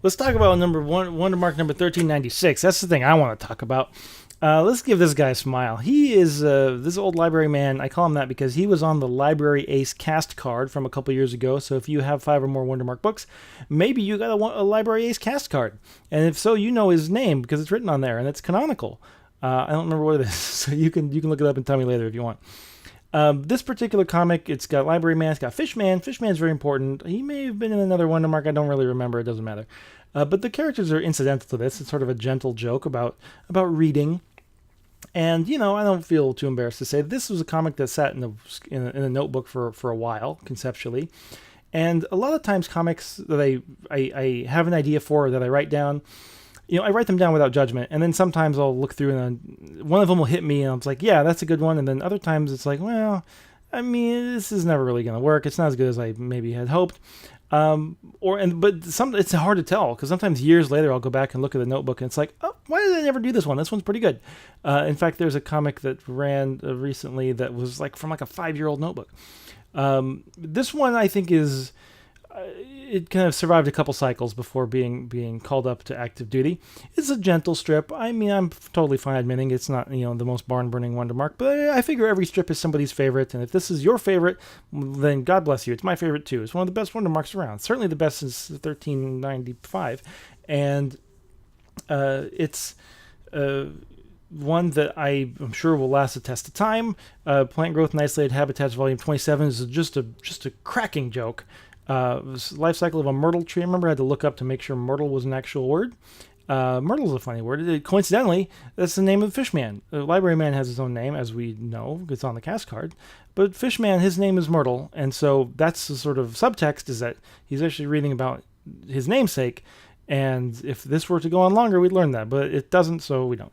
Let's talk about number one, Wondermark number 1396. That's the thing I want to talk about. Let's give this guy a smile. He is this old library man. I call him that because he was on the Library Ace cast card from a couple years ago. So if you have 5 or more Wondermark books, maybe you got a Library Ace cast card. And if so, you know his name because it's written on there and it's canonical. I don't remember what it is, so you can look it up and tell me later if you want. This particular comic, it's got Library Man, it's got Fishman. Fishman's very important. He may have been in another Wondermark. I don't really remember. It doesn't matter. But the characters are incidental to this. It's sort of a gentle joke about reading. And, I don't feel too embarrassed to say this was a comic that sat in a notebook for a while, conceptually. And a lot of times comics that I have an idea for that I write down, I write them down without judgment. And then sometimes I'll look through and one of them will hit me and I'm like, yeah, that's a good one. And then other times it's like, well, I mean, this is never really going to work. It's not as good as I maybe had hoped. But it's hard to tell because sometimes years later I'll go back and look at the notebook and it's like, oh, why did I never do this one? This one's pretty good. In fact, there's a comic that ran recently that was from a 5-year-old notebook. This one I think is it kind of survived a couple cycles before being called up to active duty. It's a gentle strip. I mean, I'm totally fine admitting it's not the most barn-burning Wondermark, but I figure every strip is somebody's favorite, and if this is your favorite, then God bless you. It's my favorite too. It's one of the best Wondermarks around. Certainly the best since 1395, and it's one that I'm sure will last the test of time. Plant Growth and Isolated Habitats Volume 27 is just a cracking joke. Life cycle of a myrtle tree. I remember I had to look up to make sure myrtle was an actual word. Myrtle's a funny word. Coincidentally, that's the name of the Fishman. The Library Man has his own name, as we know. It's on the cast card. But Fishman, his name is Myrtle. And so that's the sort of subtext is that he's actually reading about his namesake. And if this were to go on longer, we'd learn that. But it doesn't, so we don't.